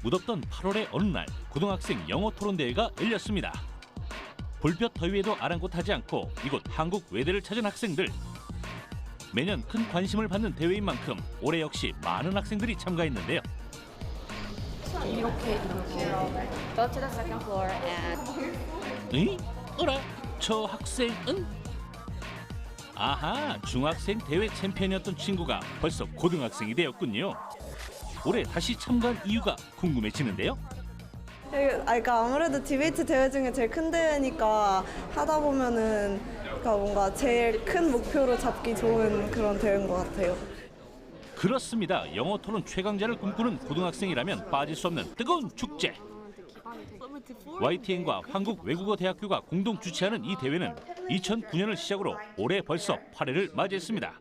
무덥던 8월의 어느 날 고등학생 영어 토론 대회가 열렸습니다. 불볕 더위에도 아랑곳하지 않고 이곳 한국 외대를 찾은 학생들. 매년 큰 관심을 받는 대회인 만큼 올해 역시 많은 학생들이 참가했는데요. 이렇게. Go to the second floor and. 응? 어라? 저 학생은? 아하, 중학생 대회 챔피언이었던 친구가 벌써 고등학생이 되었군요. 올해 다시 참가한 이유가 궁금해지는데요. 그러니까 아무래도 디베이트 대회 중에 제일 큰 대회니까 하다 보면은 그러니까 뭔가 제일 큰 목표로 잡기 좋은 그런 대회인 것 같아요. 그렇습니다. 영어 토론 최강자를 꿈꾸는 고등학생이라면 빠질 수 없는 뜨거운 축제. YTN과 한국외국어대학교가 공동 주최하는 이 대회는 2009년을 시작으로 올해 벌써 8회를 맞이했습니다.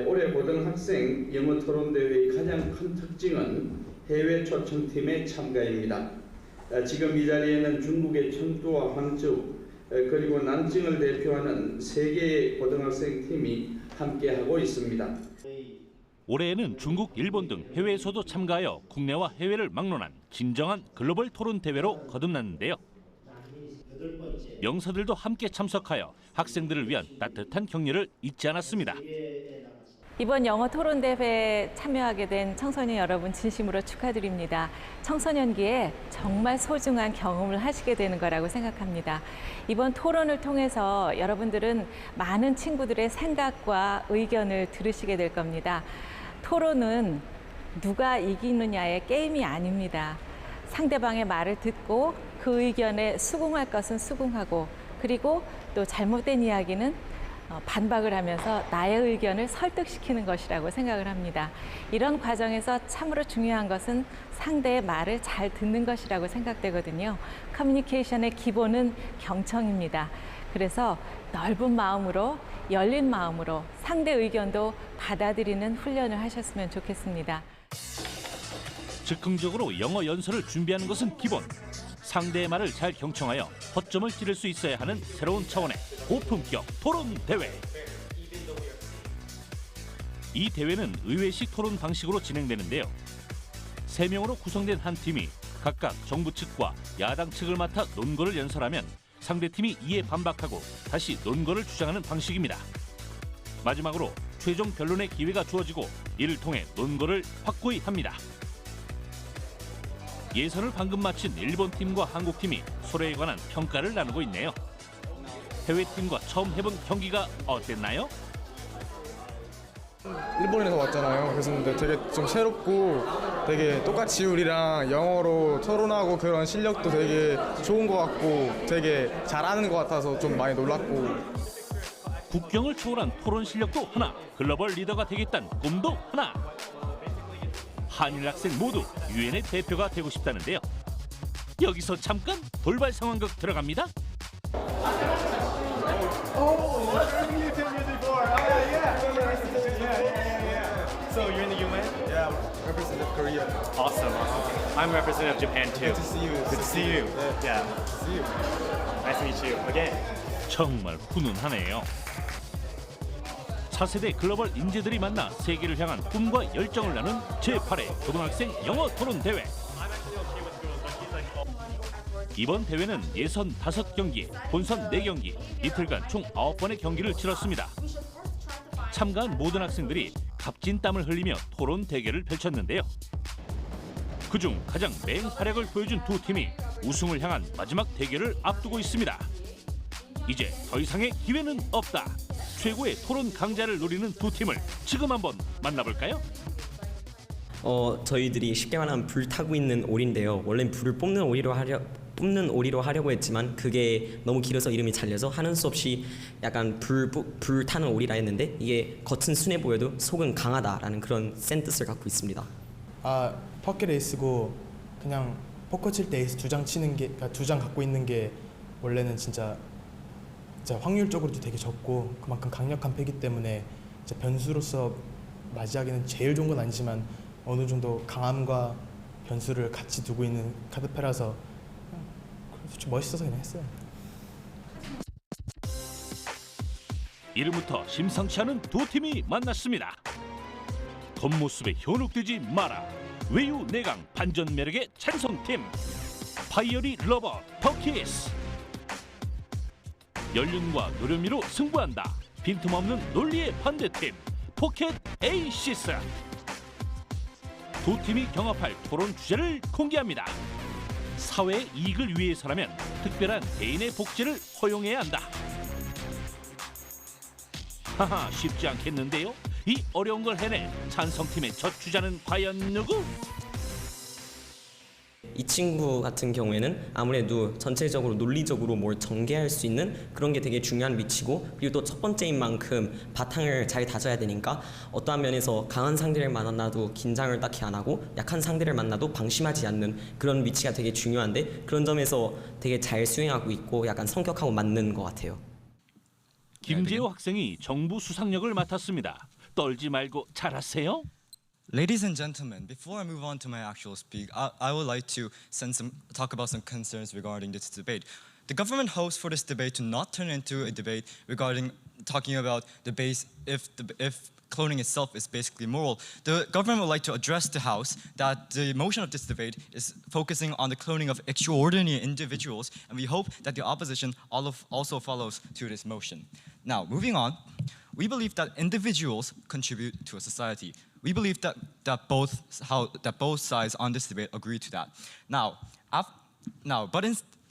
올해 고등학생 영어 토론 대회의 가장 큰 특징은 해외 초청팀의 참가입니다. 지금 이 자리에는 중국의 청두와 황주 그리고 난징을 대표하는 3개의 고등학생 팀이 함께하고 있습니다. 올해에는 중국, 일본 등 해외에서도 참가하여 국내와 해외를 막론한 진정한 글로벌 토론 대회로 거듭났는데요. 명사들도 함께 참석하여 학생들을 위한 따뜻한 격려를 잊지 않았습니다. 이번 영어 토론 대회에 참여하게 된 청소년 여러분 진심으로 축하드립니다. 청소년기에 정말 소중한 경험을 하시게 되는 거라고 생각합니다. 이번 토론을 통해서 여러분들은 많은 친구들의 생각과 의견을 들으시게 될 겁니다. 토론은 누가 이기느냐의 게임이 아닙니다. 상대방의 말을 듣고 그 의견에 수긍할 것은 수긍하고 그리고 또 잘못된 이야기는 반박을 하면서 나의 의견을 설득시키는 것이라고 생각을 합니다. 이런 과정에서 참으로 중요한 것은 상대의 말을 잘 듣는 것이라고 생각되거든요. 커뮤니케이션의 기본은 경청입니다. 그래서 넓은 마음으로, 열린 마음으로 상대 의견도 받아들이는 훈련을 하셨으면 좋겠습니다. 즉흥적으로 영어 연설을 준비하는 것은 기본. 상대의 말을 잘 경청하여 허점을 찌를 수 있어야 하는 새로운 차원의 고품격 토론 대회. 이 대회는 의회식 토론 방식으로 진행되는데요. 3명으로 구성된 한 팀이 각각 정부 측과 야당 측을 맡아 논거를 연설하면 상대팀이 이에 반박하고 다시 논거를 주장하는 방식입니다. 마지막으로 최종 변론의 기회가 주어지고 이를 통해 논거를 확고히 합니다. 예선을 방금 마친 일본 팀과 한국 팀이 서로에 관한 평가를 나누고 있네요. 해외 팀과 처음 해본 경기가 어땠나요? 일본에서 왔잖아요. 그래서 근데 되게 좀 새롭고 되게 똑같이 우리랑 영어로 토론하고 그런 실력도 되게 좋은 것 같고 되게 잘하는 것 같아서 좀 많이 놀랐고. 국경을 초월한 토론 실력도 하나, 글로벌 리더가 되겠다는 꿈도 하나. 한일 학생 모두 유엔의 대표가 되고 싶다는데요. 여기서 잠깐 돌발 상황극 들어갑니다. So you're in the UN? Yeah, representative Korea. Awesome. I'm representative of Japan too. Good to see you. Good to see you. Yeah. See you. Nice to meet you. Again. 정말 훈훈하네요. 차세대 글로벌 인재들이 만나 세계를 향한 꿈과 열정을 나눈 제8회 고등학생 영어 토론 대회. 이번 대회는 예선 5경기, 본선 4경기, 이틀간 총 9번의 경기를 치렀습니다. 참가한 모든 학생들이 값진 땀을 흘리며 토론 대결을 펼쳤는데요. 그중 가장 맹활약을 보여준 두 팀이 우승을 향한 마지막 대결을 앞두고 있습니다. 이제 더 이상의 기회는 없다. 최고의 토론 강자를 노리는 두 팀을 지금 한번 만나볼까요? 저희들이 쉽게 말하면 불 타고 있는 오리인데요. 원래는 불을 뽑는 오리로 하려고 했지만 그게 너무 길어서 이름이 잘려서 하는 수 없이 약간 불 타는 오리라 했는데 이게 겉은 순해 보여도 속은 강하다라는 그런 센 뜻을 갖고 있습니다. 퍼켓 에이스고 그냥 포커 칠 때 에이스 2장 치는 게, 그러니까 2장 갖고 있는 게 원래는 진짜 확률적으로도 되게 적고 그만큼 강력한 패기 때문에 이제 변수로서 맞이하기는 제일 좋은 건 아니지만 어느 정도 강함과 변수를 같이 두고 있는 카드패라서 좀 멋있어서 그냥 했어요. 이름부터 심상치 않은 두 팀이 만났습니다. 겉모습에 현혹되지 마라. 외유 내강 반전 매력의 찬성팀 파이어리 러버 터키스. 연륜과 노련미로 승부한다. 빈틈없는 논리의 반대팀 포켓 에이시스. 두 팀이 경합할 토론 주제를 공개합니다. 사회의 이익을 위해서라면 특별한 개인의 복제를 허용해야 한다. 하하, 쉽지 않겠는데요. 이 어려운 걸 해낼 찬성팀의 첫 주자는 과연 누구? 이 친구 같은 경우에는 아무래도 전체적으로 논리적으로 뭘 전개할 수 있는 그런 게 되게 중요한 위치고, 그리고 또 첫 번째인 만큼 바탕을 잘 다져야 되니까 어떠한 면에서 강한 상대를 만나도 긴장을 딱히 안 하고 약한 상대를 만나도 방심하지 않는 그런 위치가 되게 중요한데, 그런 점에서 되게 잘 수행하고 있고 약간 성격하고 맞는 것 같아요. 김재호 학생이 정부 수상역을 맡았습니다. 떨지 말고 잘하세요. Ladies and gentlemen, before I move on to my actual speak, I would like to talk about some concerns regarding this debate. The government hopes for this debate to not turn into a debate regarding talking about if cloning itself is basically moral. The government would like to address the House that the motion of this debate is focusing on the cloning of extraordinary individuals, and we hope that the opposition also follows to this motion. Now, moving on, we believe that individuals contribute to a society. We believe that both sides on this debate agree to that.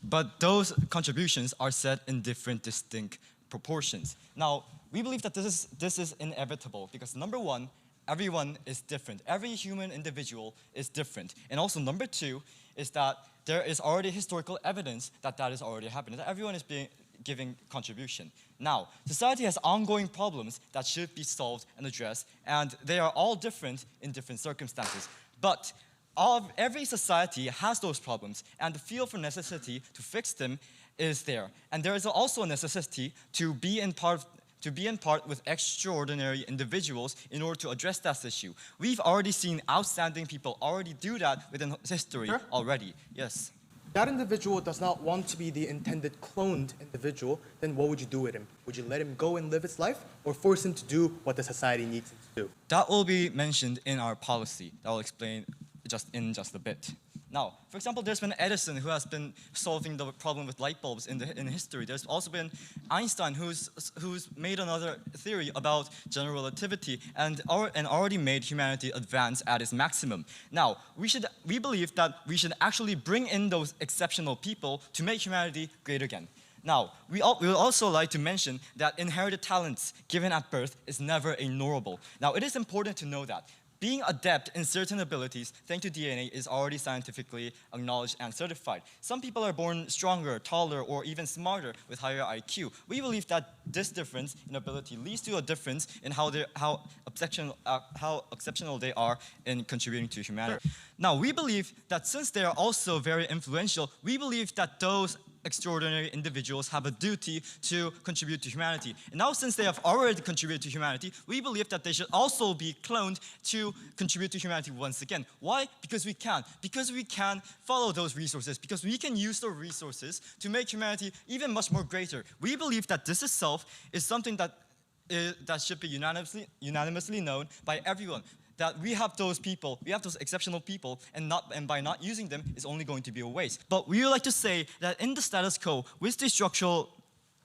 But those contributions are set in different, distinct proportions. Now, we believe that this is inevitable because number one, everyone is different. Every human individual is different. And also number two is that there is already historical evidence that is already happening, that everyone is giving contribution. Now, society has ongoing problems that should be solved and addressed, and they are all different in different circumstances. But every society has those problems, and the feel for necessity to fix them is there. And there is also a necessity to be in part with extraordinary individuals in order to address that issue. We've already seen outstanding people already do that within history already. Yes. That individual does not want to be the intended cloned individual, then what would you do with him? Would you let him go and live his life, or force him to do what the society needs him to do? That will be mentioned in our policy. That will explain in just a bit. Now, for example, there's been Edison who has been solving the problem with light bulbs in history. There's also been Einstein who's made another theory about general relativity and already made humanity advance at its maximum. Now, we believe that we should actually bring in those exceptional people to make humanity great again. Now, we would also like to mention that inherited talents given at birth is never ignorable. Now, it is important to know that being adept in certain abilities, thanks to DNA, is already scientifically acknowledged and certified. Some people are born stronger, taller, or even smarter with higher IQ. We believe that this difference in ability leads to a difference in how exceptional they are in contributing to humanity. Now, we believe that since they are also very influential, we believe that those extraordinary individuals have a duty to contribute to humanity. And now since they have already contributed to humanity, we believe that they should also be cloned to contribute to humanity once again. Why? Because we can. Because we can follow those resources. Because we can use those resources to make humanity even much more greater. We believe that this itself is something that should be unanimously known by everyone. That we have those people, we have those exceptional people, and by not using them is only going to be a waste. But we would like to say that in the status quo, with these structural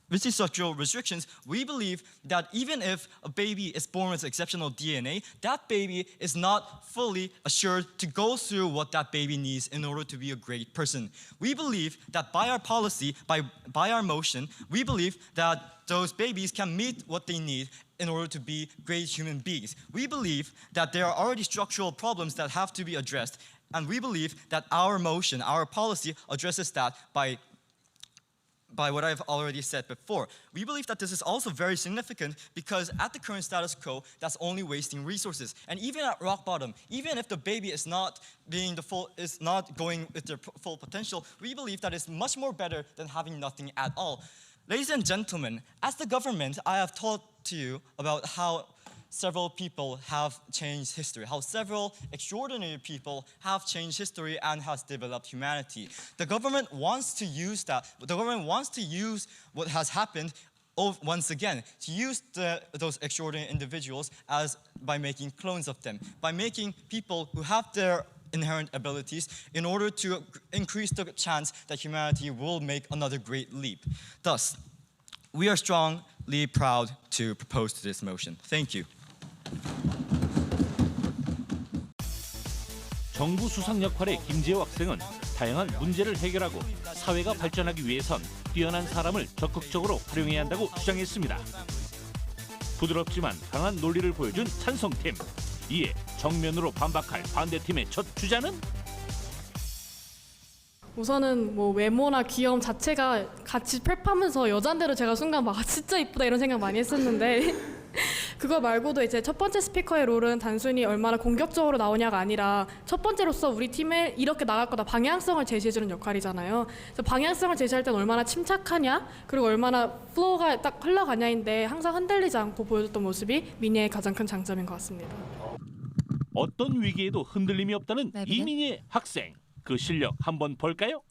restrictions, we believe that even if a baby is born with exceptional DNA, that baby is not fully assured to go through what that baby needs in order to be a great person. We believe that by our policy, by our motion, we believe that those babies can meet what they need in order to be great human beings. We believe that there are already structural problems that have to be addressed, and we believe that our motion, our policy, addresses that by what I've already said before. We believe that this is also very significant because at the current status quo, that's only wasting resources. And even at rock bottom, even if the baby is not going with their full potential, we believe that it's much more better than having nothing at all. Ladies and gentlemen, as the government, I have taught to you about how several people have changed history, how several extraordinary people have changed history and has developed humanity. The government wants to use that. The government wants to use what has happened once again, to use those extraordinary individuals by making clones of them, by making people who have their inherent abilities in order to increase the chance that humanity will make another great leap. Thus, we are strongly proud to propose to this motion. Thank you. 정부 수상 역할의 김재호 학생은 다양한 문제를 해결하고 사회가 발전하기 위해선 뛰어난 사람을 적극적으로 활용해야 한다고 주장했습니다. 부드럽지만 강한 논리를 보여준 찬성팀. 이에 정면으로 반박할 반대팀의 첫 주자는? 우선은 뭐 외모나 귀여움 자체가 같이 펼하면서 여잔데도 제가 순간 막 진짜 이쁘다 이런 생각 많이 했었는데 그거 말고도 이제 첫 번째 스피커의 롤은 단순히 얼마나 공격적으로 나오냐가 아니라 첫 번째로서 우리 팀을 이렇게 나갈 거다 방향성을 제시해주는 역할이잖아요. 그래서 방향성을 제시할 땐 얼마나 침착하냐 그리고 얼마나 플로우가 딱 흘러가냐인데 항상 흔들리지 않고 보여줬던 모습이 미니의 가장 큰 장점인 것 같습니다. 어떤 위기에도 흔들림이 없다는 이민희 학생. 그 실력 한번 볼까요?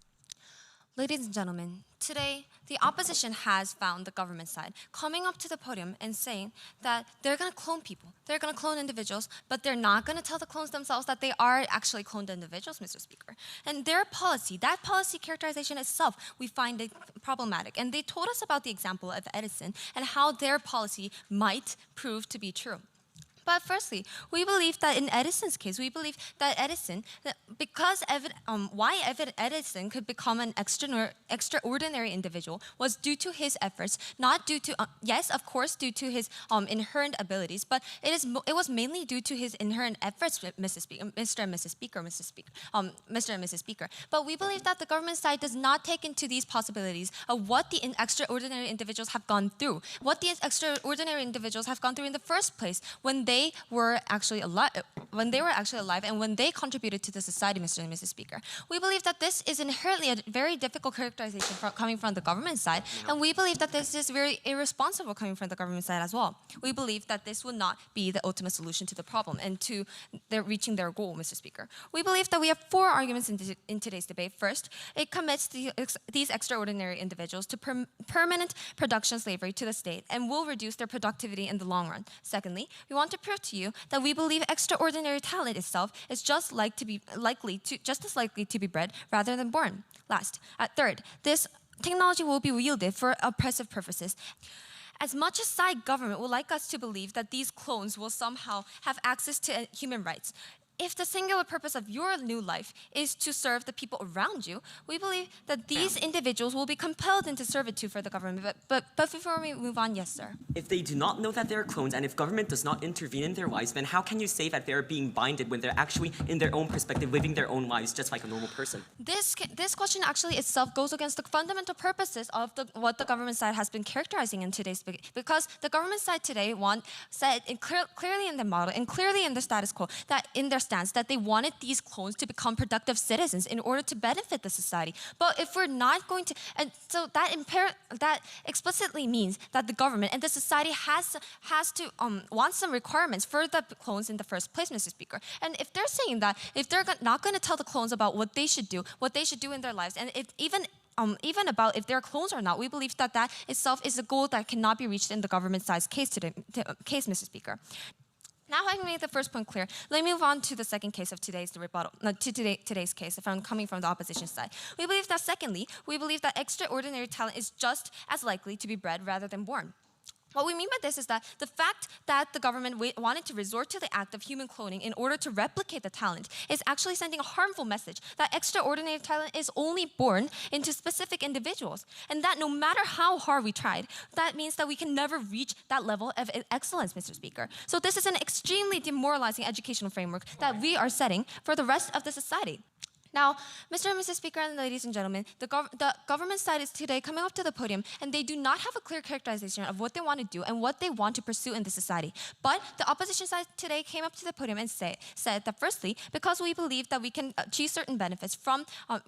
Ladies and gentlemen, today the opposition has found the government side coming up to the podium and saying that they're going to clone people, they're going to clone individuals, but they're not going to tell the clones themselves that they are actually cloned individuals, Mr. Speaker. And their policy, that policy characterization itself, we find it problematic. And they told us about the example of Edison and how their policy might prove to be true. But firstly, we believe that in Edison's case, we believe that Edison, because Edison could become an extraordinary individual was due to his efforts, not due to, yes, of course, due to his inherent abilities, but it was mainly due to his inherent efforts, Mr. and Mrs. Speaker. But we believe that the government side does not take into these possibilities of what the extraordinary individuals have gone through, what the extraordinary individuals have gone through in the first place when they were actually alive, and when they contributed to the society, Mr. and Mrs. Speaker. We believe that this is inherently a very difficult characterization coming from the government side, and we believe that this is very irresponsible coming from the government side as well. We believe that this would not be the ultimate solution to the problem and to reaching their goal, Mr. Speaker. We believe that we have four arguments in today's debate. First, it commits these extraordinary individuals to permanent production slavery to the state and will reduce their productivity in the long run. Secondly, we want to prove to you that we believe extraordinary talent itself is just as likely to be bred rather than born. Third, this technology will be wielded for oppressive purposes. As much as side government would like us to believe that these clones will somehow have access to human rights, if the singular purpose of your new life is to serve the people around you, we believe that these individuals will be compelled into servitude for the government. But before we move on, yes, sir. If they do not know that they're clones and if government does not intervene in their lives, then how can you say that they're being binded when they're actually, in their own perspective, living their own lives just like a normal person? This question actually itself goes against the fundamental purposes of what the government side has been characterizing in today's debate. Because the government side today said clearly in the model and clearly in the status quo that in their that they wanted these clones to become productive citizens in order to benefit the society. But if we're not going to, and so that explicitly means that the government and the society has to want some requirements for the clones in the first place, Mr. Speaker. And if they're saying that, if they're not going to tell the clones about what they should do in their lives, and even about if they're clones or not, we believe that itself is a goal that cannot be reached in the government side's case, Mr. Speaker. Now having made the first point clear, let me move on to the second case of today's case coming from the opposition side. We believe that secondly, we believe that extraordinary talent is just as likely to be bred rather than born. What we mean by this is that the fact that the government wanted to resort to the act of human cloning in order to replicate the talent is actually sending a harmful message that extraordinary talent is only born into specific individuals. And that no matter how hard we tried, that means that we can never reach that level of excellence, Mr. Speaker. So this is an extremely demoralizing educational framework that we are setting for the rest of the society. Now, Mr. and Mrs. Speaker and ladies and gentlemen, the government side is today coming up to the podium and they do not have a clear characterization of what they want to do and what they want to pursue in the society. But the opposition side today came up to the podium and said that firstly, because we believe that we can achieve certain benefits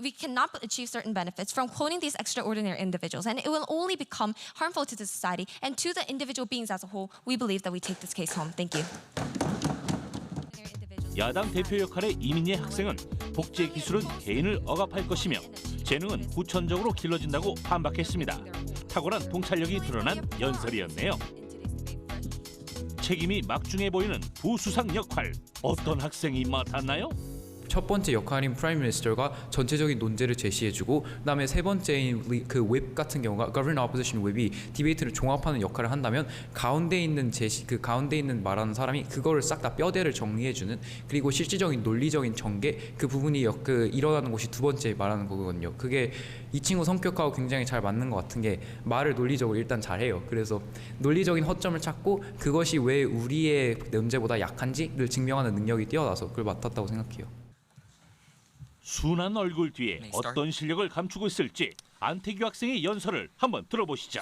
we cannot achieve certain benefits from cloning these extraordinary individuals, and it will only become harmful to the society and to the individual beings as a whole, we believe that we take this case home. Thank you. 야당 대표 역할의 이민희 학생은 복제 기술은 개인을 억압할 것이며 재능은 후천적으로 길러진다고 반박했습니다. 탁월한 통찰력이 드러난 연설이었네요. 책임이 막중해 보이는 부수상 역할, 어떤 학생이 맡았나요? 첫 번째 역할인 프라임 미니스터가 전체적인 논제를 제시해주고 그다음에 세 번째인 그 웹 같은 경우가 Government Opposition 웹이 디베이트를 종합하는 역할을 한다면 가운데 있는 그 가운데 있는 말하는 사람이 그거를 싹 다 뼈대를 정리해주는 그리고 실질적인 논리적인 전개 그 부분이 일어나는 곳이 두 번째 말하는 거거든요. 그게 이 친구 성격하고 굉장히 잘 맞는 것 같은 게 말을 논리적으로 일단 잘해요. 그래서 논리적인 허점을 찾고 그것이 왜 우리의 문제보다 약한지를 증명하는 능력이 뛰어나서 그걸 맡았다고 생각해요. 순한 얼굴 뒤에 어떤 실력을 감추고 있을지 안태규 학생의 연설을 한번 들어보시죠.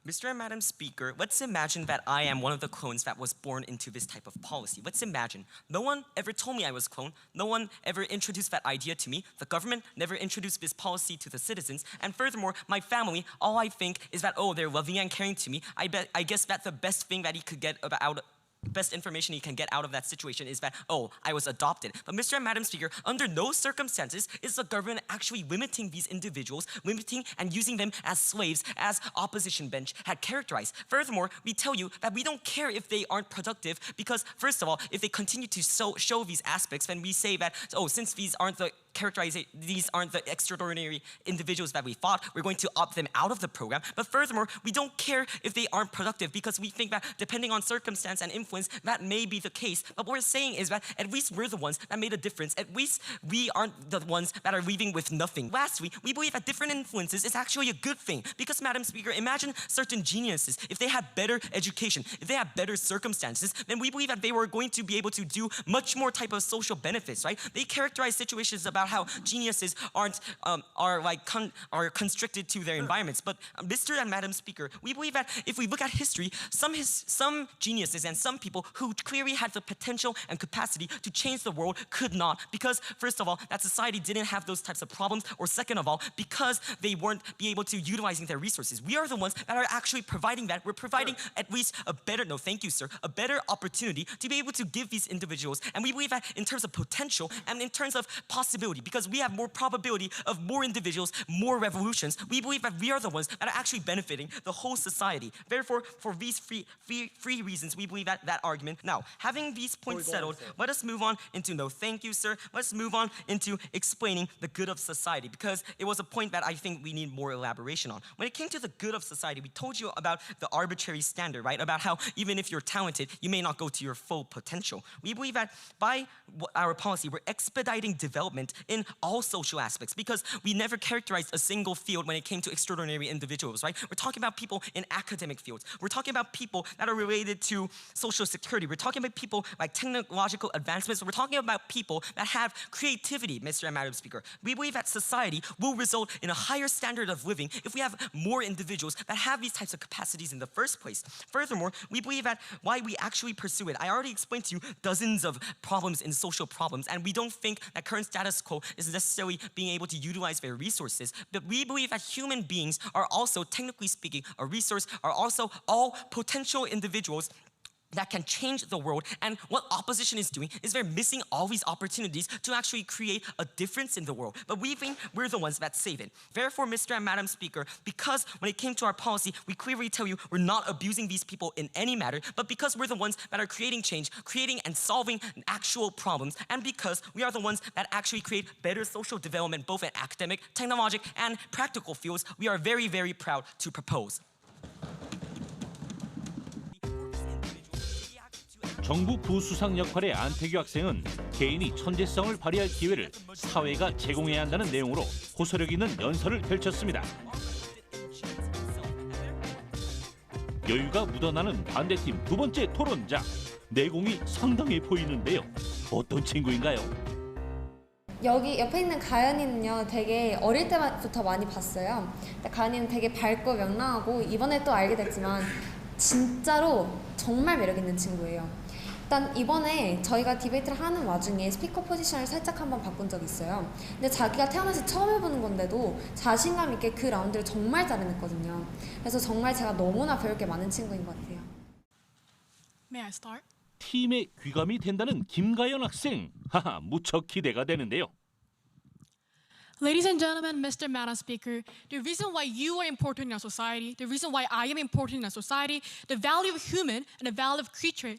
Mr. and Madam Speaker, let's imagine that I am one of the clones that was born into this type of policy. Let's imagine. No one ever told me I was a clone. No one ever introduced that idea to me. The government never introduced this policy to the citizens. And furthermore, my family, all I think is that, oh, they're loving and caring to me. I guess that the best thing that he could get best information he can get out of that situation is that, oh, I was adopted. But Mr. and Madam Speaker, under no circumstances is the government actually limiting these individuals, limiting and using them as slaves, as opposition bench had characterized. Furthermore, we tell you that we don't care if they aren't productive because, first of all, if they continue to show these aspects, then we say that, oh, since these aren't the extraordinary individuals that we thought, we're going to opt them out of the program. But furthermore, we don't care if they aren't productive because we think that depending on circumstance and influence, that may be the case. But what we're saying is that at least we're the ones that made a difference. At least we aren't the ones that are leaving with nothing. Lastly, we believe that different influences is actually a good thing because, Madam Speaker, imagine certain geniuses, if they had better education, if they had better circumstances, then we believe that they were going to be able to do much more type of social benefits, right? They characterize situations about how geniuses are constricted to their environments. But Mr. and Madam Speaker, we believe that if we look at history, some geniuses and some people who clearly had the potential and capacity to change the world could not because, first of all, that society didn't have those types of problems, or second of all, because they weren't be able to utilizing their resources. We are the ones that are actually providing that. We're providing at least a better opportunity to be able to give these individuals. And we believe that in terms of potential and in terms of possibility, because we have more probability of more individuals, more revolutions, we believe that we are the ones that are actually benefiting the whole society. Therefore, for these three reasons, we believe that argument. Now, having these points settled, let us move on into let's move on into explaining the good of society, because it was a point that I think we need more elaboration on. When it came to the good of society, we told you about the arbitrary standard, right? About how even if you're talented, you may not go to your full potential. We believe that by our policy, we're expediting development in all social aspects because we never characterized a single field when it came to extraordinary individuals, right? We're talking about people in academic fields. We're talking about people that are related to social security. We're talking about people like technological advancements. We're talking about people that have creativity, Mr. and Madam Speaker. We believe that society will result in a higher standard of living if we have more individuals that have these types of capacities in the first place. Furthermore, we believe that why we actually pursue it. I already explained to you dozens of problems in social problems, and we don't think that current status quo is necessarily being able to utilize their resources. But we believe that human beings are also, technically speaking, a resource, are also all potential individuals that can change the world. And what opposition is doing is they're missing all these opportunities to actually create a difference in the world. But we think we're the ones that save it. Therefore, Mr. and Madam Speaker, because when it came to our policy, we clearly tell you we're not abusing these people in any matter, but because we're the ones that are creating change, creating and solving actual problems, and because we are the ones that actually create better social development, both in academic, technological, and practical fields, we are very, very proud to propose. 정부 부수상 역할의 안태규 학생은 개인이 천재성을 발휘할 기회를 사회가 제공해야 한다는 내용으로 호소력 있는 연설을 펼쳤습니다. 여유가 묻어나는 반대팀 두 번째 토론자, 내공이 상당해 보이는데요. 어떤 친구인가요? 여기 옆에 있는 가연이는요, 되게 어릴 때부터 많이 봤어요. 가연이는 되게 밝고 명랑하고 이번에 또 알게 됐지만 진짜로 정말 매력 있는 친구예요. 일단 이번에 저희가 디베이트를 하는 와중에 스피커 포지션을 살짝 한번 바꾼 적이 있어요. 근데 자기가 태어나서 처음 해보는 건데도 자신감 있게 그 라운드를 정말 잘 해냈거든요. 그래서 정말 제가 너무나 배울 게 많은 친구인 것 같아요. May I start? 팀의 귀감이 된다는 김가연 학생, 하하, 무척 기대가 되는데요. Ladies and gentlemen, Mr. Madam Speaker, the reason why you are important in our society, the reason why I am important in our society, the value of human and the value of creature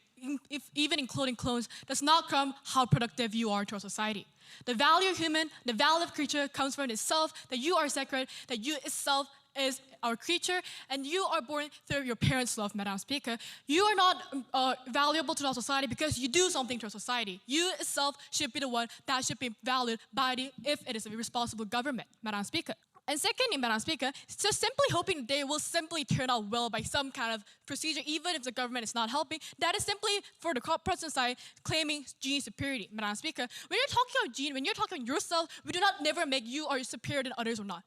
even including clones, does not come how productive you are to our society. The value of human, the value of creature comes from itself, that you are sacred, that you itself is our creature, and you are born through your parents' love, Madam Speaker. You are not valuable to our society because you do something to our society. You itself should be the one that should be valued by if it is a responsible government, Madam Speaker. And secondly, Madam Speaker, just simply hoping they will simply turn out well by some kind of procedure, even if the government is not helping, that is simply for the person side claiming gene superiority, Madam Speaker. When you're talking about gene, when you're talking about yourself, we do not never make you are superior than others or not.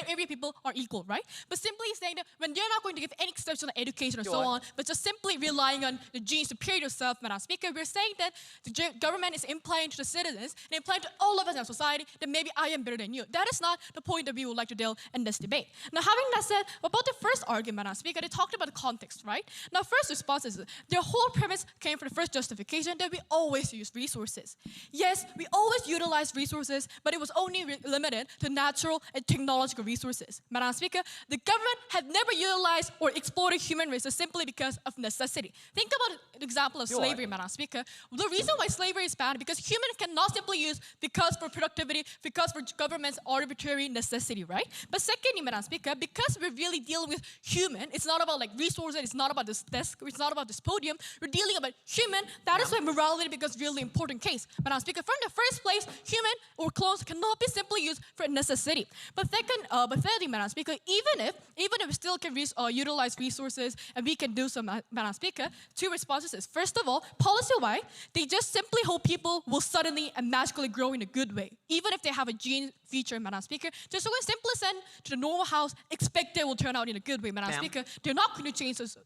Every people are equal, right? But simply saying that when you're not going to give any exceptional education or so on, but just simply relying on the gene superior yourself, Madam Speaker, we're saying that the government is implying to the citizens and implying to all of us in our society that maybe I am better than you. That is not the point that we would like to deal in this debate. Now, having that said, about the first argument, Madam Speaker, they talked about the context, right? Now, first response is their whole premise came from the first justification that we always use resources. Yes, we always utilize resources, but it was only limited to natural and technological resources. Madam Speaker, the government had never utilized or exploited human races simply because of necessity. Think about the example of slavery, Madam Speaker. The reason why slavery is banned is because humans cannot simply use because for productivity, because for government's arbitrary necessity, right? But secondly, Madam Speaker, because we're really dealing with human, it's not about like resources, it's not about this desk, it's not about this podium, we're dealing about human. That is why morality becomes really important case. Madam Speaker, from the first place, human or clones cannot be simply used for necessity. But thirdly, Madam Speaker, even if we still can utilize resources and we can do some, Madam Speaker, two responses is, first of all, policy-wise, they just simply hope people will suddenly and magically grow in a good way. Even if they have a gene feature, Madam Speaker, just so we simply send to the normal house, expect they will turn out in a good way, Madam Speaker. They're not going to change this.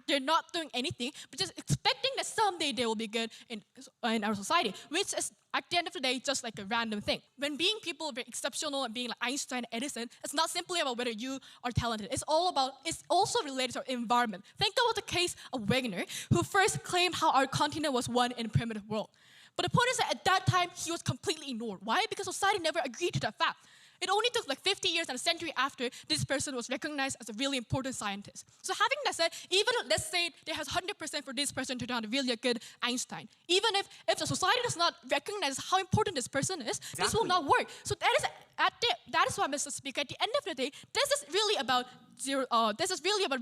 They're not doing anything, but just expecting that someday they will be good in our society, which is, at the end of the day, just like a random thing. When being people very exceptional and being like Einstein, Edison, it's not simply about whether you are talented. It's also related to our environment. Think about the case of Wegener, who first claimed how our continent was one in a primitive world. But the point is that at that time, he was completely ignored. Why? Because society never agreed to that fact. It only took like 50 years and a century after this person was recognized as a really important scientist. So having that said, even let's say there has 100% for this person to turn out really a good Einstein. Even if the society does not recognize how important this person is, this will not work. So that is why, Mr. Speaker, at the end of the day, this is really about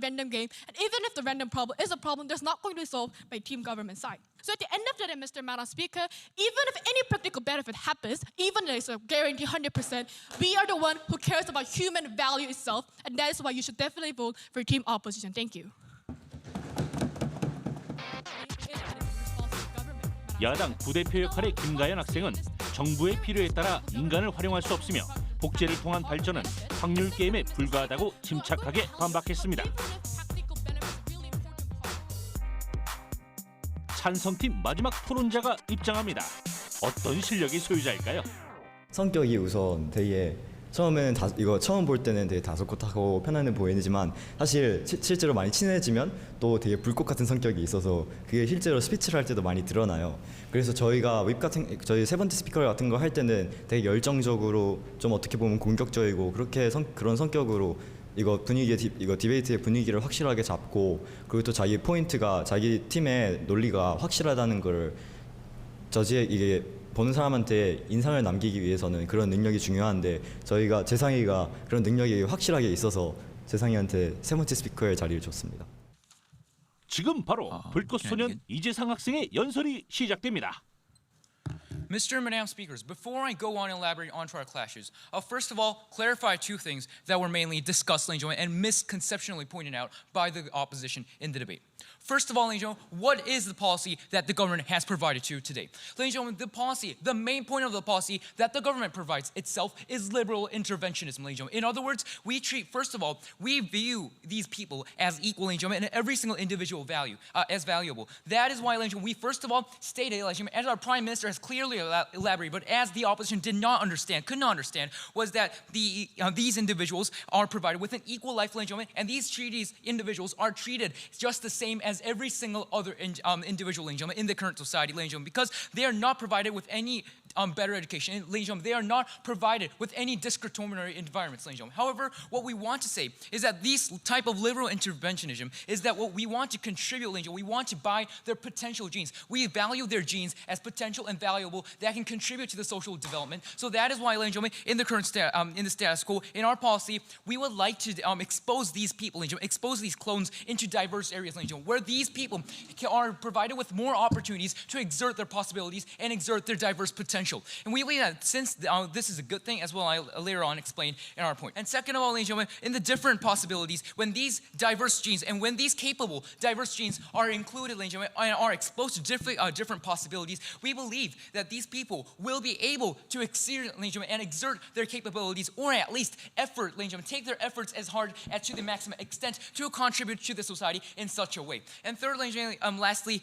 random game. And even if the random problem is a problem, there's not going to be solved by team government side. So at the end of the day, Mr. Madam Speaker, even if any practical benefit happens, even if there's a guarantee 100%, we are the one who cares about human value itself, and that is why you should definitely vote for team opposition. Thank you. 야당 부대표 역할의 김가연 학생은 정부의 필요에 따라 인간을 활용할 수 없으며 복제를 통한 발전은 확률 게임에 불과하다고 침착하게 반박했습니다. 찬성팀 마지막 토론자가 입장합니다. 어떤 실력이 소유자일까요? 성격이 우선 되게 처음에는 이거 처음 볼 때는 되게 다소곳하고 편안해 보이지만 사실 실제로 많이 친해지면 또 되게 불꽃 같은 성격이 있어서 그게 실제로 스피치를 할 때도 많이 드러나요. 그래서 저희가 저희 세 번째 스피커 같은 거 할 때는 되게 열정적으로 좀 어떻게 보면 공격적이고 그런 성격으로 이거 디베이트의 분위기를 확실하게 잡고 그리고 또 자기 포인트가 자기 팀의 논리가 확실하다는 걸 이게 보는 사람한테 인상을 남기기 위해서는 그런 능력이 중요한데 재상이가 그런 능력이 확실하게 있어서 재상이한테 세 번째 스피커의 자리를 줬습니다. 지금 바로 불꽃소년 이재상 학생의 연설이 시작됩니다. Mr. and Madam Speakers, before I go on and elaborate onto our clashes, I'll first of all clarify two things that were mainly discussed, ladies and gentlemen, and misconceptionally pointed out by the opposition in the debate. First of all, ladies and gentlemen, what is the policy that the government has provided to today? Ladies and gentlemen, the main point of the policy that the government provides itself is liberal interventionism, ladies and gentlemen. In other words, we view these people as equal, ladies and gentlemen, and every single individual as valuable. That is why, ladies and gentlemen, we first of all stated, ladies and gentlemen, as our Prime Minister has clearly elaborated, but as the opposition could not understand, was that these individuals are provided with an equal life, ladies and gentlemen, and these individuals are treated just the same as every single other individual, ladies and gentlemen, in the current society, ladies and gentlemen, because they are not provided with any better education. And, ladies and gentlemen, they are not provided with any discriminatory environments, ladies and gentlemen. However, what we want to say is that this type of liberal interventionism is that what we want to contribute, ladies and gentlemen, we want to buy their potential genes. We value their genes as potential and valuable that can contribute to the social development. So that is why, ladies and gentlemen, in the current in the status quo, in our policy, we would like to expose these people, ladies and gentlemen, expose these clones into diverse areas, ladies and gentlemen, where these people are provided with more opportunities to exert their possibilities and exert their diverse potential. And we believe that since this is a good thing, as well I'll later on explain in our point. And second of all, ladies and gentlemen, in the different possibilities, when these diverse genes and when these capable diverse genes are included, ladies and gentlemen, and are exposed to different possibilities, we believe that these people will be able to exceed, ladies and gentlemen, and exert their capabilities, or at least effort, ladies and gentlemen, take their efforts as hard as to the maximum extent to contribute to the society in such a way. And third, ladies and gentlemen, lastly,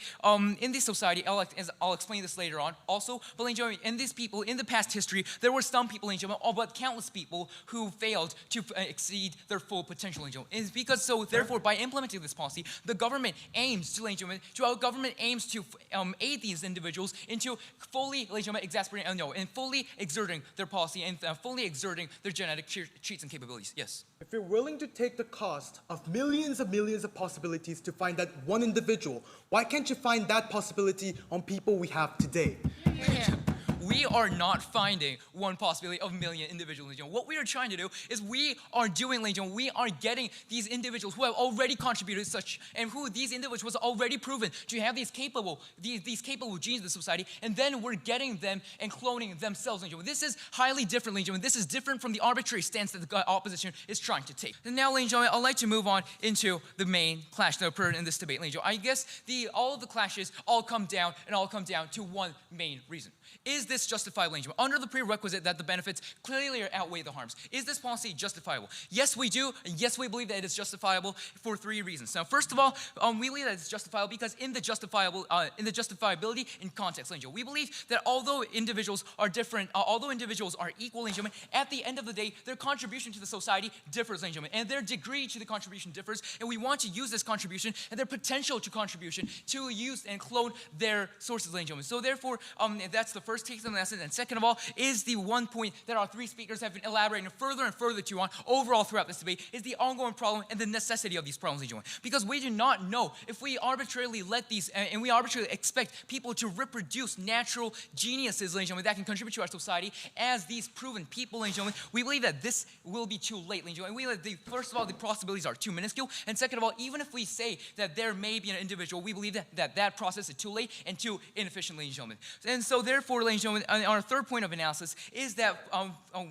in this society, I'll explain this later on also, but ladies and gentlemen, in these people, in the past history, there were some people, ladies and gentlemen, but countless people who failed to exceed their full potential, ladies and gentlemen. It's because so therefore by implementing this policy, the government aims to, ladies and gentlemen, aid these individuals into fully, ladies and gentlemen, and fully exerting their policy and fully exerting their genetic traits and capabilities. Yes. If you're willing to take the cost of millions of possibilities to find that one individual, why can't you find that possibility on people we have today? We are not finding one possibility of a million individuals. What we are trying to do is we are doing, ladies and gentlemen, we are getting these individuals who have already contributed such, and who these individuals already proven to have these capable genes in the society, and then we're getting them and cloning themselves. Ladies and gentlemen. This is highly different, ladies and gentlemen. This is different from the arbitrary stance that the opposition is trying to take. And now, ladies and gentlemen, I'd like to move on into the main clash that occurred in this debate, ladies and gentlemen. I guess all of the clashes all come down to one main reason. Is this justifiable, ladies and gentlemen? Under the prerequisite that the benefits clearly outweigh the harms. Is this policy justifiable? Yes, we do, and yes, we believe that it is justifiable for three reasons. Now, first of all, we believe that it's justifiable because in the justifiability in context, ladies and gentlemen, we believe that although individuals are different, although individuals are equal, ladies and gentlemen, at the end of the day, their contribution to the society differs, ladies and gentlemen, and their degree to the contribution differs, and we want to use this contribution and their potential to contribution to use and clone their sources, ladies and gentlemen. So therefore, that's the first take on the lesson. And second of all, is the one point that our three speakers have been elaborating further and further to on overall throughout this debate is the ongoing problem and the necessity of these problems, ladies and gentlemen. Because we do not know if we arbitrarily let these, and we arbitrarily expect people to reproduce natural geniuses, ladies and gentlemen, that can contribute to our society as these proven people, ladies and gentlemen. We believe that this will be too late, ladies and gentlemen. We believe that first of all, the possibilities are too minuscule, and second of all, even if we say that there may be an individual, we believe that process is too late and too inefficient, ladies and gentlemen. And so therefore, ladies and gentlemen, our third point of analysis is that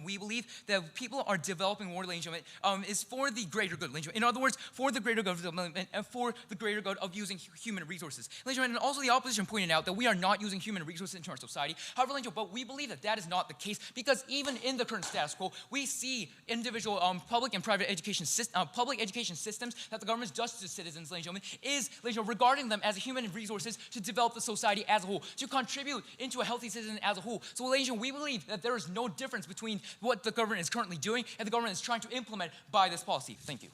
we believe that people are developing more, ladies and gentlemen, is for the greater good, ladies and gentlemen. In other words, for the greater good of development and for the greater good of using human resources. Ladies and gentlemen, and also the opposition pointed out that we are not using human resources into our society. However, ladies and gentlemen, but we believe that is not the case because even in the current status quo, we see individual public and private education systems that the government does to citizens, ladies and gentlemen, is, ladies and gentlemen, regarding them as human resources to develop the society as a whole, to contribute into a healthy citizen as a whole. So, ladies and gentlemen, we believe that there is no difference between what the government is currently doing and the government is trying to implement by this policy. Thank you.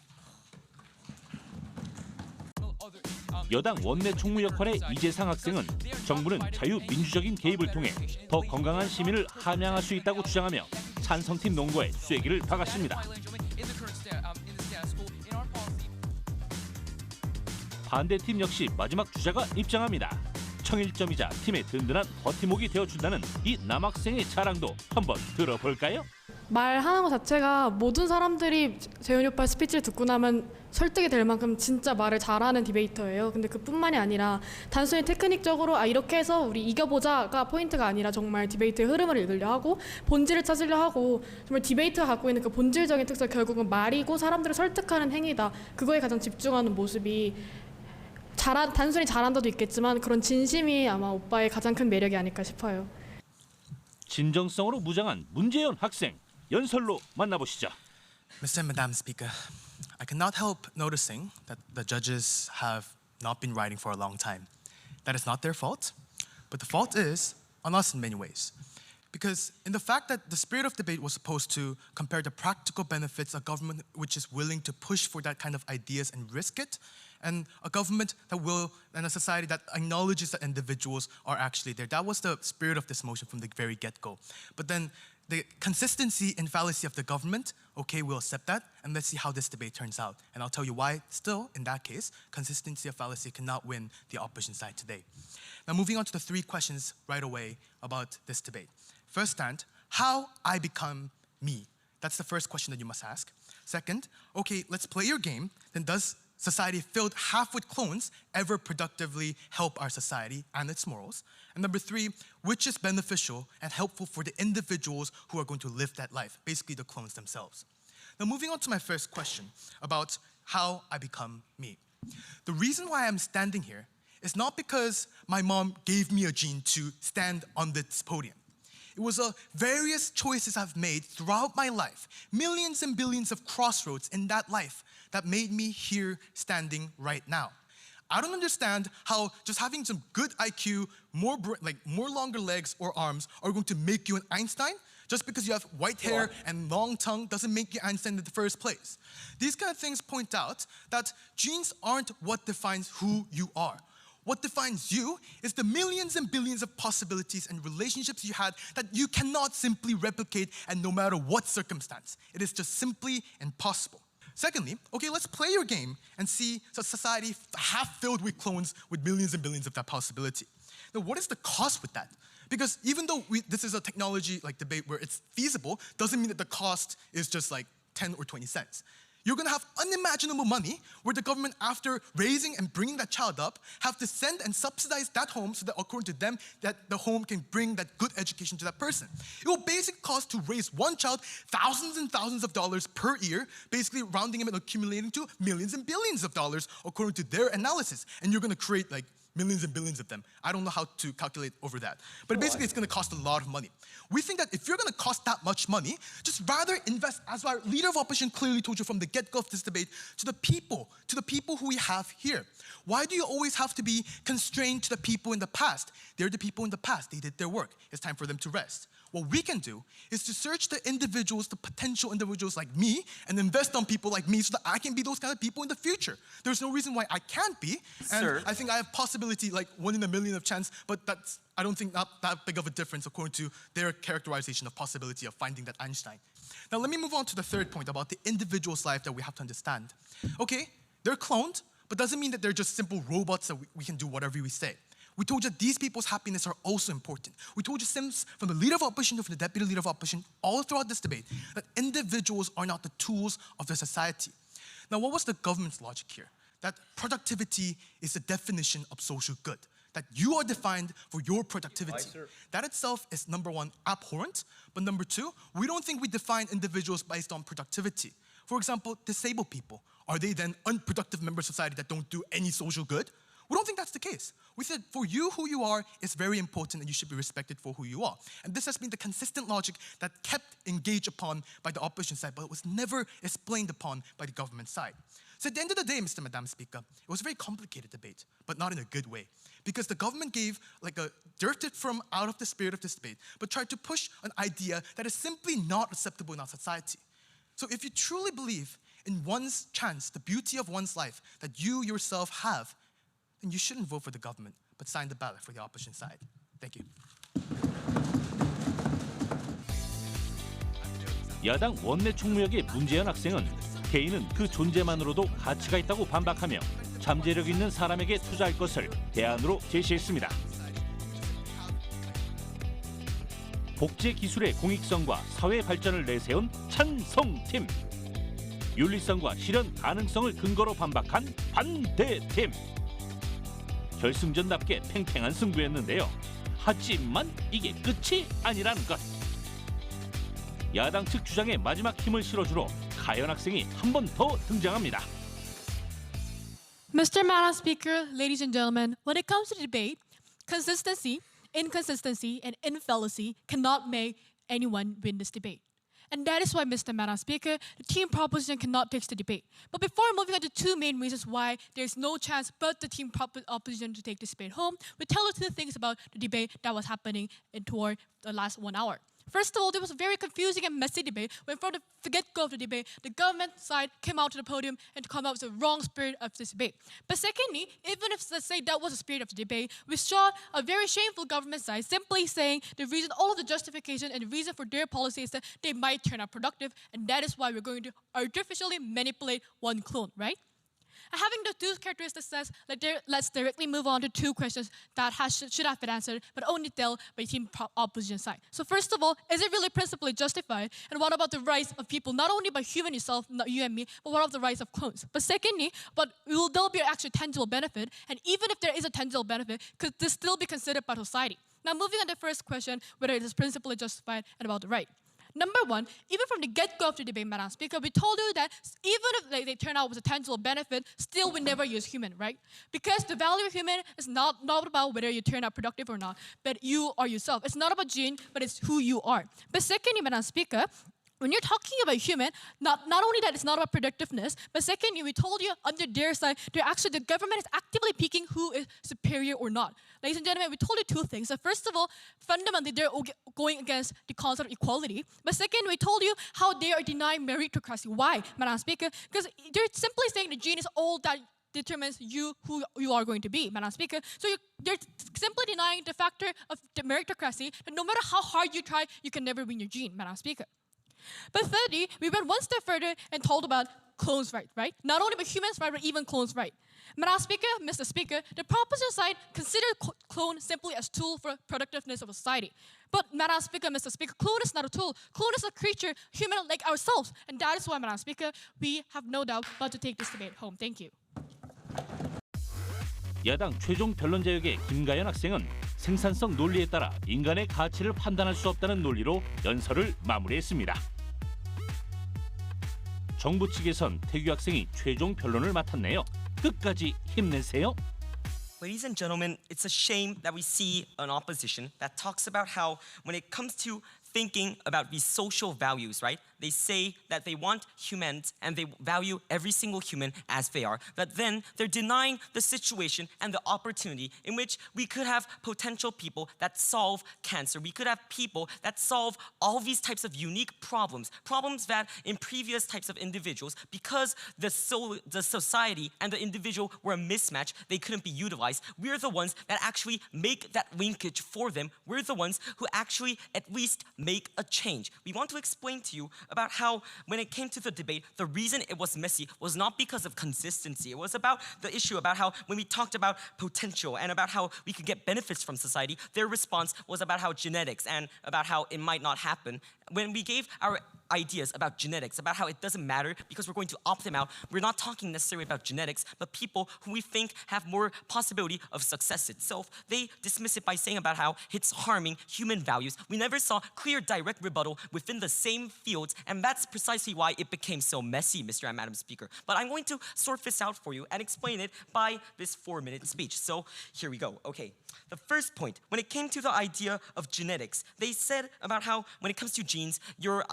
여당 원내 총무 역할의 이재상 학생은 정부는 자유민주적인 개입을 통해 더 건강한 시민을 함양할 수 있다고 주장하며 찬성팀 농거에 쐐기를 박았습니다. 반대팀 역시 마지막 주자가 입장합니다. 청일점이자 팀의 든든한 버팀목이 되어준다는 이 남학생의 자랑도 한번 들어볼까요? 말하는 것 자체가 모든 사람들이 재훈이 오빠 스피치를 듣고 나면 설득이 될 만큼 진짜 말을 잘하는 디베이터예요. 근데 그뿐만이 아니라 단순히 테크닉적으로 이렇게 해서 우리 이겨보자가 포인트가 아니라 정말 디베이트의 흐름을 읽으려 하고 본질을 찾으려 하고 정말 디베이트가 갖고 있는 그 본질적인 특성 결국은 말이고 사람들을 설득하는 행위다. 그거에 가장 집중하는 모습이 단순히 잘한다도 있겠지만 그런 진심이 아마 오빠의 가장 큰 매력이 아닐까 싶어요. 진정성으로 무장한 문재현 학생 연설로 만나보시죠. Mr. and Madam Speaker, I cannot help noticing that the judges have not been writing for a long time. That is not their fault, but the fault is on us in many ways. Because in the fact that the spirit of debate was supposed to compare the practical benefits of government which is willing to push for that kind of ideas and risk it, and a government that will, and a society that acknowledges that individuals are actually there. That was the spirit of this motion from the very get-go. But then the consistency and fallacy of the government, okay, we'll accept that, and let's see how this debate turns out. And I'll tell you why, still, in that case, consistency of fallacy cannot win the opposition side today. Now, moving on to the 3 questions right away about this debate. First stand, how I become me. That's the first question that you must ask. Second, okay, let's play your game. Then does society filled half with clones ever productively help our society and its morals? And number 3, which is beneficial and helpful for the individuals who are going to live that life, basically the clones themselves. Now, moving on to my first question about how I become me. The reason why I'm standing here is not because my mom gave me a gene to stand on this podium. It was various choices I've made throughout my life, millions and billions of crossroads in that life that made me here standing right now. I don't understand how just having some good IQ, more longer legs or arms are going to make you an Einstein. Just because you have white hair and long tongue doesn't make you Einstein in the first place. These kind of things point out that genes aren't what defines who you are. What defines you is the millions and billions of possibilities and relationships you had that you cannot simply replicate, and no matter what circumstance. It is just simply impossible. Secondly, okay, let's play your game and see a society half filled with clones with millions and billions of that possibility. Now, what is the cost with that? Because even though this is a technology debate where it's feasible, doesn't mean that the cost is just 10 or 20 cents. You're gonna have unimaginable money where the government, after raising and bringing that child up, have to send and subsidize that home so that according to them, that the home can bring that good education to that person. It will basically cost to raise one child thousands and thousands of dollars per year, basically rounding them and accumulating to millions and billions of dollars according to their analysis. And you're gonna create millions and billions of them. I don't know how to calculate over that. But basically, it's gonna cost a lot of money. We think that if you're gonna cost that much money, just rather invest, as our leader of opposition clearly told you from the get-go of this debate, to the people who we have here. Why do you always have to be constrained to the people in the past? They're the people in the past, they did their work. It's time for them to rest. What we can do is to search the individuals, the potential individuals like me, and invest on people like me so that I can be those kind of people in the future. There's no reason why I can't be. And I think I have possibility 1 in a million of chance, but I don't think not that big of a difference according to their characterization of possibility of finding that Einstein. Now let me move on to the third point about the individual's life that we have to understand. Okay, they're cloned, but doesn't mean that they're just simple robots that we can do whatever we say. We told you that these people's happiness are also important. We told you since from the leader of opposition to the deputy leader of opposition, all throughout this debate, that individuals are not the tools of the society. Now, what was the government's logic here? That productivity is the definition of social good. That you are defined for your productivity. That itself is number 1, abhorrent, but number 2, we don't think we define individuals based on productivity. For example, disabled people, are they then unproductive members of society that don't do any social good? We don't think that's the case. We said for you, who you are is very important and you should be respected for who you are. And this has been the consistent logic that kept engaged upon by the opposition side, but it was never explained upon by the government side. So at the end of the day, Madam Speaker, it was a very complicated debate, but not in a good way. Because the government gave dirted from out of the spirit of this debate, but tried to push an idea that is simply not acceptable in our society. So if you truly believe in one's chance, the beauty of one's life that you yourself have, then you shouldn't vote for the government, but sign the ballot for the opposition side. Thank you. 야당 원내 총무역의 문재현 학생은 개인은 그 존재만으로도 가치가 있다고 반박하며 잠재력 있는 사람에게 투자할 것을 대안으로 제시했습니다. 복제 기술의 공익성과 사회 발전을 내세운 찬성팀. 윤리성과 실현 가능성을 근거로 반박한 반대팀. 결승전답게 팽팽한 승부였는데요. 하지만 이게 끝이 아니라는 것. 야당 측 주장에 마지막 힘을 실어주러 가연 학생이 한 번 더 등장합니다. Mr. Madam Speaker, ladies and gentlemen, when it comes to debate, consistency, inconsistency, and infallacy cannot make anyone win this debate. And that is why, Mr. Madam Speaker, the team proposition cannot take the debate. But before moving on to 2 main reasons why there's no chance but the team opposition to take this debate home, we'll tell you 2 things about the debate that was happening toward the last 1 hour. First of all, there was a very confusing and messy debate when from the get-go of the debate, the government side came out to the podium and come out with the wrong spirit of this debate. But secondly, even if, let's say, that was the spirit of the debate, we saw a very shameful government side simply saying the reason, all of the justification and the reason for their policy is that they might turn out productive, and that is why we're going to artificially manipulate one clone, right? And having the two characteristics says, let's directly move on to two questions that should have been answered, but only dealt by team opposition side. So first of all, is it really principally justified? And what about the rights of people, not only by human yourself, not you and me, but what about the rights of clones? But secondly, will there be actually tangible benefit? And even if there is a tangible benefit, could this still be considered by society? Now moving on to the first question, whether it is principally justified and about the right. Number one, even from the get-go of the debate, Madam Speaker, we told you that even if they turn out with a tangible benefit, still we never use human, right? Because the value of human is not about whether you turn out productive or not, but you are yourself. It's not about gene, but it's who you are. But secondly, Madam Speaker, when you're talking about human, not only that it's not about productiveness, but secondly, we told you under their side, the government is actively picking who is superior or not. Ladies and gentlemen, we told you two things. So first of all, fundamentally, they're going against the concept of equality. But second, we told you how they are denying meritocracy. Why, Madam Speaker? Because they're simply saying the gene is all that determines who you are going to be, Madam Speaker. So they're simply denying the factor of the meritocracy, that no matter how hard you try, you can never win your gene, Madam Speaker. But thirdly, we went one step further and told about clones' right, right? Not only about humans' right, but even clones' right. Madam Speaker, Mr. Speaker, the proposition side considered clone simply as tool for productiveness of society. But Madam Speaker, Mr. Speaker, clone is not a tool. Clone is a creature, human like ourselves. And that is why, Madam Speaker, we have no doubt but to take this debate home. Thank you. 야당 최종 변론자 역의 김가연 학생은 생산성 논리에 따라 인간의 가치를 판단할 수 없다는 논리로 연설을 마무리했습니다. 정부 측에선 태규 학생이 최종 변론을 맡았네요. 끝까지 힘내세요. Ladies and gentlemen, it's a shame that we see an opposition that talks about how when it comes to thinking about these social values, right? They say that they want humans and they value every single human as they are. But then they're denying the situation and the opportunity in which we could have potential people that solve cancer. We could have people that solve all these types of unique problems that in previous types of individuals, because the society and the individual were a mismatch, they couldn't be utilized. We're the ones that actually make that linkage for them. We're the ones who actually at least make a change. We want to explain to you about how when it came to the debate, the reason it was messy was not because of consistency. It was about the issue about how when we talked about potential and about how we could get benefits from society, their response was about how genetics and about how it might not happen. When we gave our ideas about genetics, about how it doesn't matter because we're going to opt them out, we're not talking necessarily about genetics, but people who we think have more possibility of success itself. They dismiss it by saying about how it's harming human values. We never saw clear direct rebuttal within the same fields, and that's precisely why it became so messy, Mr. and Madam Speaker. But I'm going to sort this out for you and explain it by this 4-minute speech. So here we go. Okay. The first point, when it came to the idea of genetics, they said about how when it comes to genes, your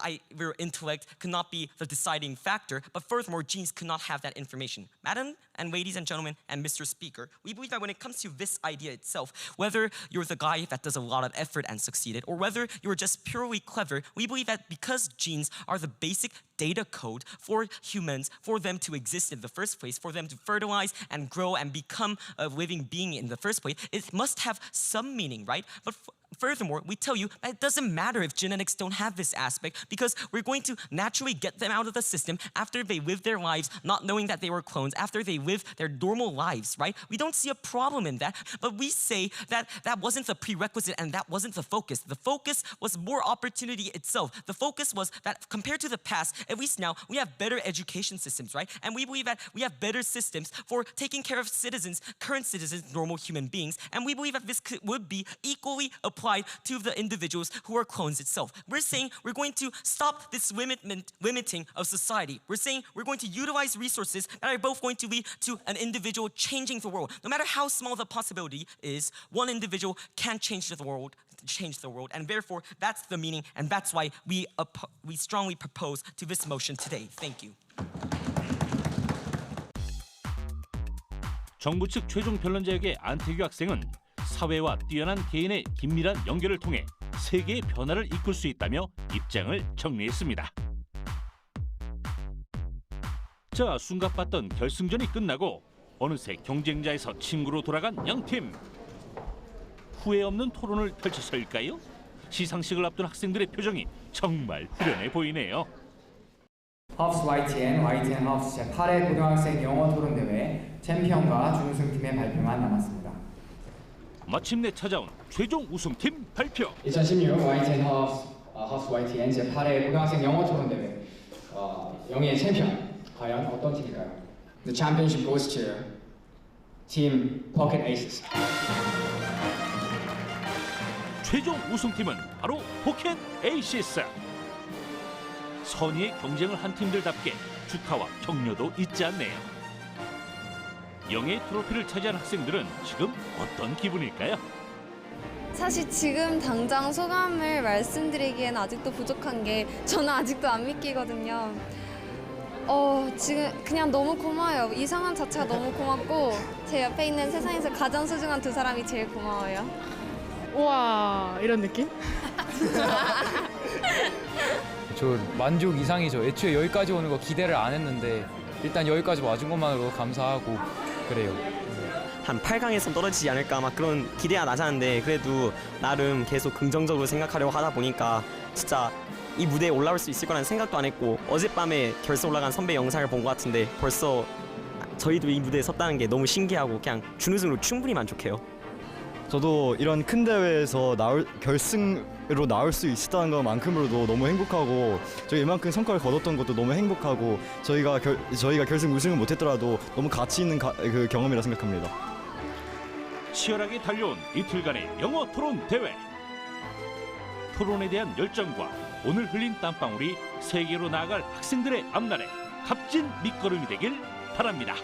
intellect could not be the deciding factor, but furthermore, genes could not have that information. Madam and ladies and gentlemen and Mr. Speaker, we believe that when it comes to this idea itself, whether you're the guy that does a lot of effort and succeeded, or whether you're just purely clever, we believe that because genes are the basic data code for humans, for them to exist in the first place, for them to fertilize and grow and become a living being in the first place, it must have some meaning, right? But furthermore, we tell you that it doesn't matter if genetics don't have this aspect because we're going to naturally get them out of the system after they live their lives not knowing that they were clones, after they live their normal lives, right? We don't see a problem in that, but we say that that wasn't the prerequisite and that wasn't the focus. The focus was more opportunity itself. The focus was that compared to the past, at least now, we have better education systems, right? And we believe that we have better systems for taking care of citizens, current citizens, normal human beings, and we believe that this would be equally applied to the individuals who are clones itself. We're saying we're going to stop this limiting of society. We're saying we're going to utilize resources that are both going to lead to an individual changing the world. No matter how small the possibility is, one individual can change the world, and therefore that's the meaning, and that's why we strongly propose to this motion today. Thank you. 정부 측 최종 변론자 역의 안태규 학생은 사회와 뛰어난 개인의 긴밀한 연결을 통해 세계의 변화를 이끌 수 있다며 입장을 정리했습니다. 자, 숨가빴던 결승전이 끝나고 어느새 경쟁자에서 친구로 돌아간 양팀. 후회 없는 토론을 펼쳐서일까요? 시상식을 앞둔 학생들의 표정이 정말 후련해 보이네요. 하우스 YTN 하우스 제8회 고등학생 영어 토론 대회 챔피언과 준우승팀의 발표만 남았습니다. 마침내 찾아온 최종 우승팀 발표. 2016 YTN 하우스 YTN 제8회 고등학생 영어 토론 대회 영예의 챔피언 과연 어떤 팀일까요? The championship goes to Team Pocket Aces. 최종 우승팀은 바로 포켓 에이시스. 선의의 경쟁을 한 팀들답게 축하와 격려도 잊지 않네요. 영예의 트로피를 차지한 학생들은 지금 어떤 기분일까요? 사실 지금 당장 소감을 말씀드리기엔 아직도 부족한 게 저는 아직도 안 믿기거든요. 지금 그냥 너무 고마워요. 이 상황 자체가 너무 고맙고 제 옆에 있는 세상에서 가장 소중한 두 사람이 제일 고마워요. 우와, 이런 느낌? 저 만족 이상이죠. 애초에 여기까지 오는 거 기대를 안 했는데 일단 여기까지 와준 것만으로 감사하고 그래요. 한 8강에서 떨어지지 않을까 막 그런 기대가 나자는데 그래도 나름 계속 긍정적으로 생각하려고 하다 보니까 진짜 이 무대에 올라올 수 있을 거라는 생각도 안 했고 어젯밤에 결승 올라간 선배 영상을 본 것 같은데 벌써 저희도 이 무대에 섰다는 게 너무 신기하고 그냥 준우승으로 충분히 만족해요. 저도 이런 큰 대회에서 결승으로 나올 수 있었다는 것만큼으로도 너무 행복하고 저희 이만큼 성과를 거뒀던 것도 너무 행복하고 저희가 결승 우승을 못했더라도 너무 가치 있는 그 경험이라 생각합니다. 치열하게 달려온 이틀간의 영어 토론 대회. 토론에 대한 열정과 오늘 흘린 땀방울이 세계로 나아갈 학생들의 앞날에 값진 밑거름이 되길 바랍니다.